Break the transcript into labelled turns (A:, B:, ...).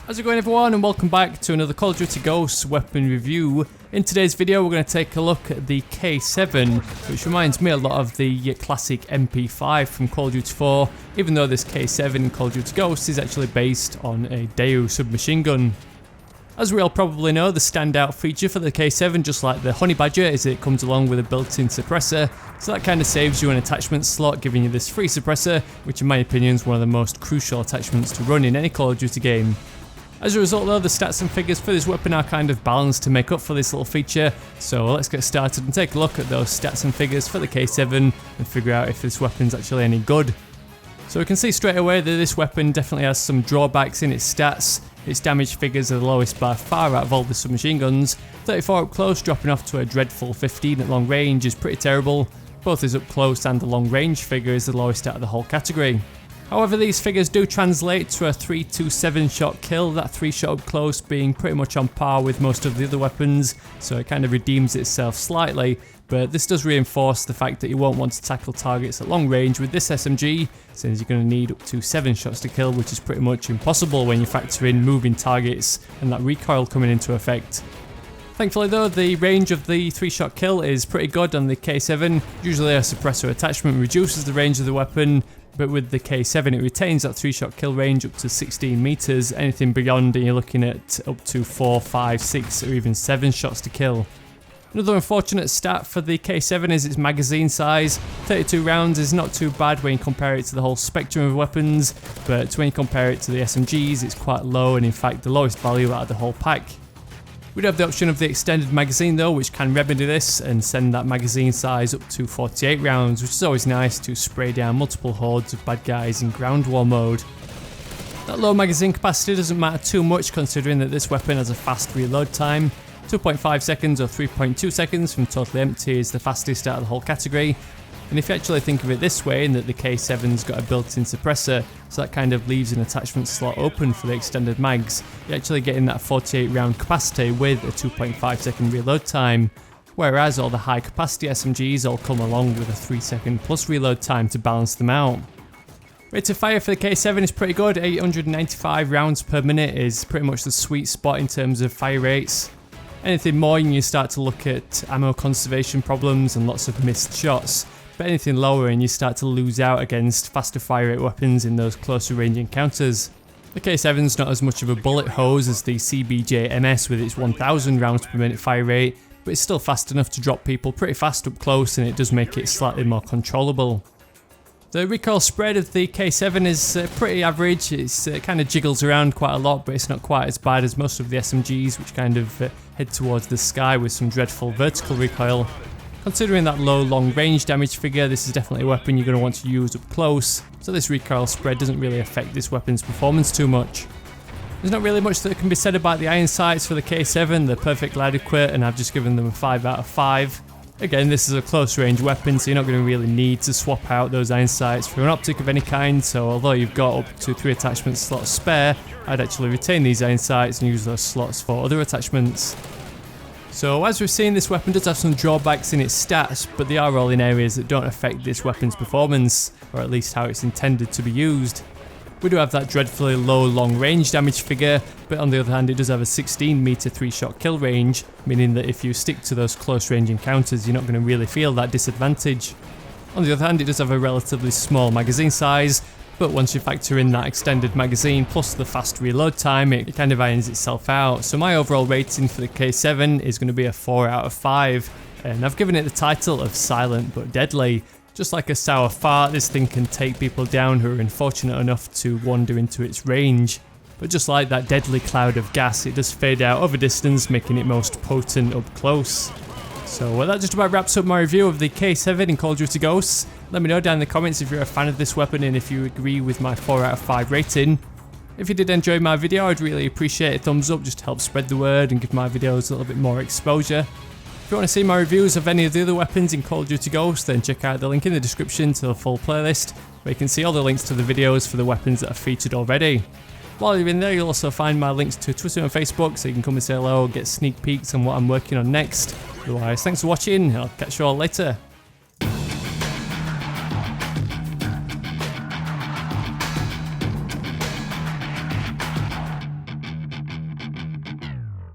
A: How's it going everyone, and welcome back to another Call of Duty Ghosts weapon review. In today's video we're going to take a look at the K7, which reminds me a lot of the classic MP5 from Call of Duty 4, even though this K7 in Call of Duty Ghosts is actually based on a Daewoo submachine gun. As we all probably know, the standout feature for the K7, just like the Honey Badger, is it comes along with a built-in suppressor, so that kind of saves you an attachment slot, giving you this free suppressor, which in my opinion is one of the most crucial attachments to run in any Call of Duty game. As a result though, the stats and figures for this weapon are kind of balanced to make up for this little feature, so let's get started and take a look at those stats and figures for the K7 and figure out if this weapon's actually any good. So we can see straight away that this weapon definitely has some drawbacks in its stats. Its damage figures are the lowest by far out of all the submachine guns. 34 up close dropping off to a dreadful 15 at long range is pretty terrible. Both his up close and the long range figure is the lowest out of the whole category. However, these figures do translate to a 3-7 shot kill, that 3 shot up close being pretty much on par with most of the other weapons, so it kind of redeems itself slightly, but this does reinforce the fact that you won't want to tackle targets at long range with this SMG, since you're going to need up to 7 shots to kill, which is pretty much impossible when you factor in moving targets and that recoil coming into effect. Thankfully though, the range of the 3-shot kill is pretty good on the K7. Usually a suppressor attachment reduces the range of the weapon, but with the K7 it retains that 3-shot kill range up to 16 meters. Anything beyond and you're looking at up to 4, 5, 6 or even 7 shots to kill. Another unfortunate stat for the K7 is its magazine size. 32 rounds is not too bad when you compare it to the whole spectrum of weapons, but when you compare it to the SMGs it's quite low and in fact the lowest value out of the whole pack. We do have the option of the extended magazine though, which can remedy this and send that magazine size up to 48 rounds, which is always nice to spray down multiple hordes of bad guys in ground war mode. That low magazine capacity doesn't matter too much considering that this weapon has a fast reload time. 2.5 seconds or 3.2 seconds from totally empty is the fastest out of the whole category. And if you actually think of it this way, in that the K7's got a built-in suppressor, so that kind of leaves an attachment slot open for the extended mags, you're actually getting that 48 round capacity with a 2.5 second reload time, whereas all the high capacity SMGs all come along with a 3 second plus reload time to balance them out. Rate of fire for the K7 is pretty good. 895 rounds per minute is pretty much the sweet spot in terms of fire rates. Anything more and you start to look at ammo conservation problems and lots of missed shots. But anything lower and you start to lose out against faster fire rate weapons in those closer range encounters. The K7's not as much of a bullet hose as the CBJ MS with its 1000 rounds per minute fire rate, but it's still fast enough to drop people pretty fast up close, and it does make it slightly more controllable. The recoil spread of the K7 is pretty average. It kind of jiggles around quite a lot, but it's not quite as bad as most of the SMGs, which kind of head towards the sky with some dreadful vertical recoil. Considering that low long range damage figure, this is definitely a weapon you're going to want to use up close, so this recoil spread doesn't really affect this weapon's performance too much. There's not really much that can be said about the iron sights for the K7, they're perfectly adequate and I've just given them a 5 out of 5. Again, this is a close range weapon, so you're not going to really need to swap out those iron sights for an optic of any kind, so although you've got up to 3 attachment slots spare, I'd actually retain these iron sights and use those slots for other attachments. So as we've seen, this weapon does have some drawbacks in its stats, but they are all in areas that don't affect this weapon's performance, or at least how it's intended to be used. We do have that dreadfully low long range damage figure, but on the other hand it does have a 16 meter 3-shot kill range, meaning that if you stick to those close range encounters you're not going to really feel that disadvantage. On the other hand, it does have a relatively small magazine size, but once you factor in that extended magazine plus the fast reload time, it kind of irons itself out. So my overall rating for the K7 is going to be a 4 out of 5, and I've given it the title of silent but deadly. Just like a sour fart, this thing can take people down who are unfortunate enough to wander into its range. But just like that deadly cloud of gas, it does fade out over distance, making it most potent up close. So that just about wraps up my review of the K7 in Call of Duty Ghosts. Let me know down in the comments if you're a fan of this weapon and if you agree with my 4 out of 5 rating. If you did enjoy my video, I'd really appreciate a thumbs up just to help spread the word and give my videos a little bit more exposure. If you want to see my reviews of any of the other weapons in Call of Duty Ghosts, then check out the link in the description to the full playlist, where you can see all the links to the videos for the weapons that are featured already. While you're in there, you'll also find my links to Twitter and Facebook, so you can come and say hello, get sneak peeks on what I'm working on next. Otherwise, thanks for watching, and I'll catch you all later.